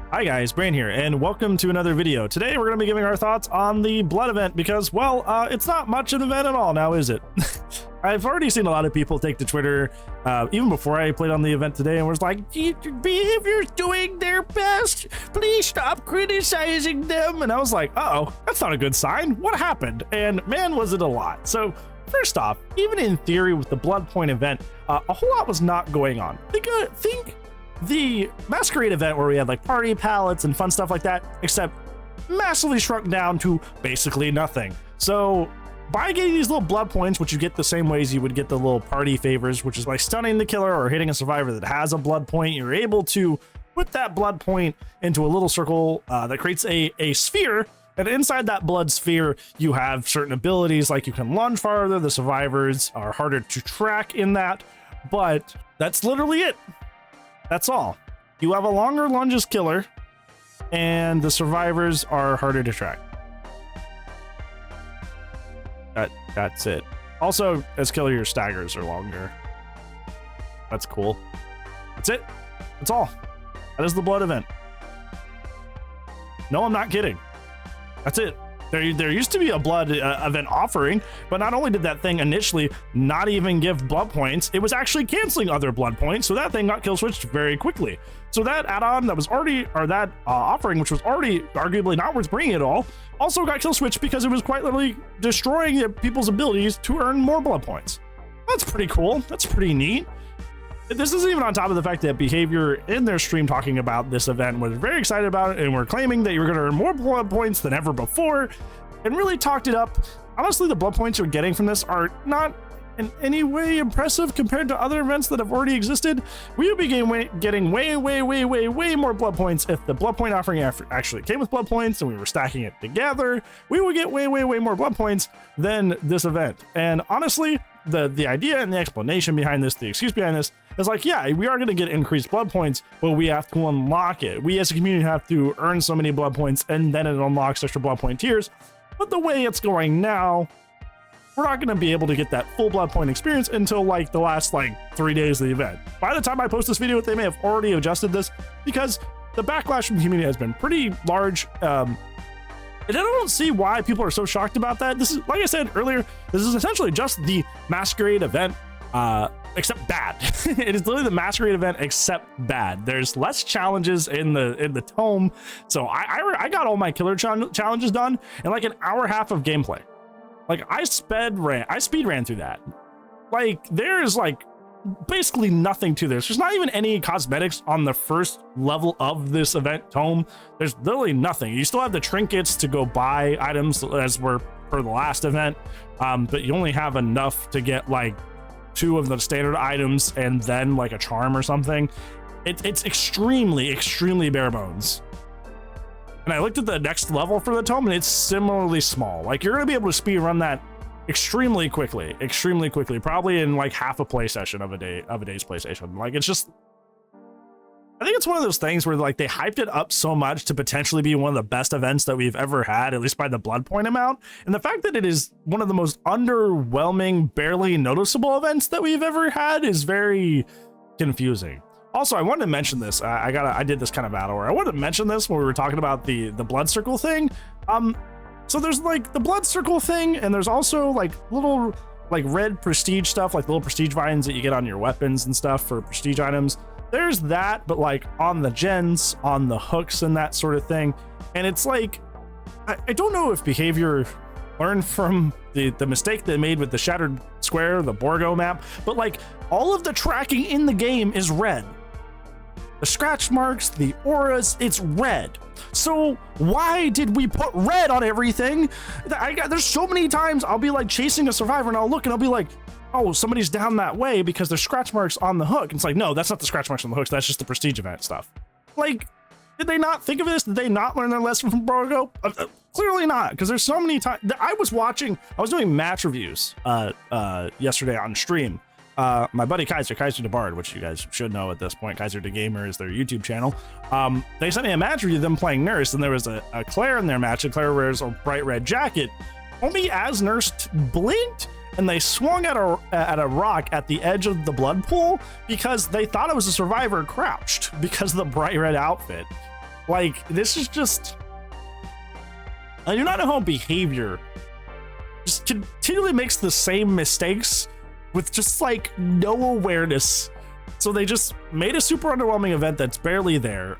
Hi guys, Brain here, and welcome to another video. Today we're going to be giving our thoughts on the Blood event because, well, it's not much of an event at all now, is it? I've already seen a lot of people take to Twitter, even before I played on the event today, and was like, behavior's doing their best, please stop criticizing them. And I was like, uh-oh, that's not a good sign. What happened? And man, was it a lot. So first off, even in theory with the Blood Point event, a whole lot was not going on. Think the Masquerade event where we had like party palettes and fun stuff like that, except massively shrunk down to basically nothing. So by getting these little blood points, which you get the same ways you would get the little party favors, which is by stunning the killer or hitting a survivor that has a blood point, you're able to put that blood point into a little circle that creates a sphere. And inside that blood sphere, you have certain abilities, like you can lunge farther. The survivors are harder to track in that, but that's literally it. That's all. You have a longer lunges killer, and the survivors are harder to track. That's it. Also, as killer, your staggers are longer. That's cool. That's it. That's all. That is the Blood event. No, I'm not kidding. That's it. There used to be a Blood event offering, but not only did that thing initially not even give blood points, it was actually canceling other blood points, so that thing got kill switched very quickly. So that add-on that was already, or that offering, which was already arguably not worth bringing at all, also got kill switched because it was quite literally destroying people's abilities to earn more blood points. That's pretty cool. That's pretty neat. This isn't even on top of the fact that Behavior in their stream talking about this event was very excited about it and were claiming that you were going to earn more blood points than ever before and really talked it up. Honestly, the blood points you're getting from this are not in any way impressive compared to other events that have already existed. We would be getting way more blood points if the blood point offering actually came with blood points and we were stacking it together. We would get way more blood points than this event. And honestly, the idea and the explanation behind this, the excuse behind this, is like, yeah, we are going to get increased blood points, but we have to unlock it. We as a community have to earn so many blood points, and then it unlocks extra blood point tiers. But the way it's going now, we're not going to be able to get that full blood point experience until like the last 3 days of the event. By the time I post this video, they may have already adjusted this because the backlash from the community has been pretty large. And I don't see why people are so shocked about that. This is, like I said earlier, this is essentially just the Masquerade event, except bad. It is literally the Masquerade event except bad. There's less challenges in the tome, so I got all my killer challenges done in like an hour and a half of gameplay. Like I speed ran through that. Like there's like basically nothing to this. There's not even any cosmetics on the first level of this event tome. There's literally nothing. You still have the trinkets to go buy items as were per the last event, but you only have enough to get like 2 of the standard items and then like a charm or something. It's extremely bare bones. And I looked at the next level for the tome and it's similarly small. Like you're gonna be able to speed run that extremely quickly, probably in like half a play session of a day's PlayStation. Like it's just, I think it's one of those things where like they hyped it up so much to potentially be one of the best events that we've ever had, at least by the blood point amount. And the fact that it is one of the most underwhelming, barely noticeable events that we've ever had is very confusing. Also, I wanted to mention this. I did this kind of battle where I wanted to mention this when we were talking about the blood circle thing. So there's like the blood circle thing, and there's also like little like red prestige stuff, like little prestige vines that you get on your weapons and stuff for prestige items. There's that, but like on the gens, on the hooks and that sort of thing. And it's like, I don't know if Behavior learned from the mistake they made with the Shattered Square, the Borgo map, but like all of the tracking in the game is red. The scratch marks, the auras, it's red. So why did we put red on everything? There's so many times I'll be like chasing a survivor and I'll look and I'll be like, oh, somebody's down that way because there's scratch marks on the hook. And it's like, no, that's not the scratch marks on the hooks. That's just the prestige event stuff. Like, did they not think of this? Did they not learn their lesson from Borgo? Clearly not, because there's so many times I was doing match reviews yesterday on stream. My buddy Kaiser DeBard, which you guys should know at this point, Kaiser the Gamer is their YouTube channel. They sent me a match review of them playing Nurse, and there was a Claire in their match, and Claire wears a bright red jacket. Only as Nurse blinked, and they swung at a rock at the edge of the blood pool because they thought it was a survivor crouched because of the bright red outfit. Like, this is just, I do not know how behavior just continually makes the same mistakes with just like no awareness. So they just made a super underwhelming event that's barely there,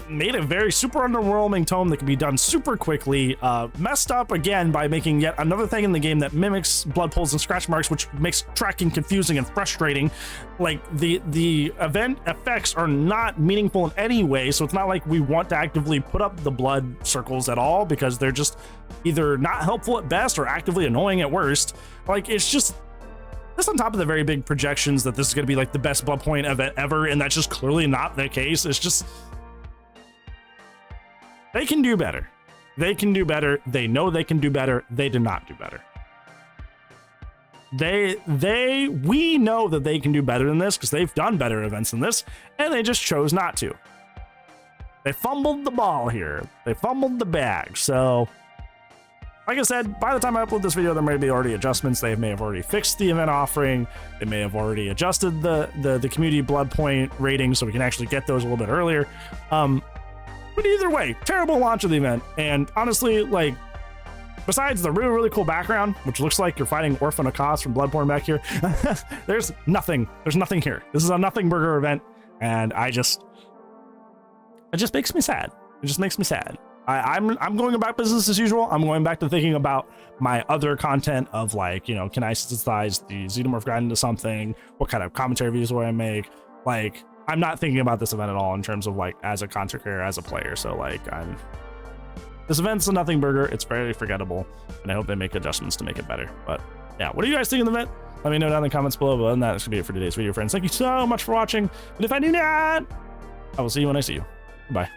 made a very super underwhelming tome that can be done super quickly, messed up again by making yet another thing in the game that mimics blood pools and scratch marks, which makes tracking confusing and frustrating. Like, the event effects are not meaningful in any way, so it's not like we want to actively put up the blood circles at all, because they're just either not helpful at best or actively annoying at worst. Like, it's just this on top of the very big projections that this is going to be like the best blood point event ever, and that's just clearly not the case. It's just, they can do better. They can do better. They know they can do better. They did not do better. We know that they can do better than this because they've done better events than this, and they just chose not to. They fumbled the ball here. They fumbled the bag. So, like I said, by the time I upload this video, there may be already adjustments. They may have already fixed the event offering. They may have already adjusted the community blood point rating so we can actually get those a little bit earlier. But either way, terrible launch of the event. And honestly, like, besides the really, really cool background, which looks like you're fighting Orphan Akaz from Bloodborne back here, there's nothing here. This is a nothing burger event, and it just makes me sad. It just makes me sad. I'm going about business as usual. I'm going back to thinking about my other content of, like, you know, can I synthesize the Xenomorph Guide into something? What kind of commentary videos will I make? Like, I'm not thinking about this event at all in terms of, like, as a content creator, as a player. So, like, this event's a nothing burger. It's very forgettable, and I hope they make adjustments to make it better. But yeah, what do you guys think of the event? Let me know down in the comments below. But other than that, that's gonna be it for today's video, friends. Thank you so much for watching. And if I do not, I will see you when I see you. Bye.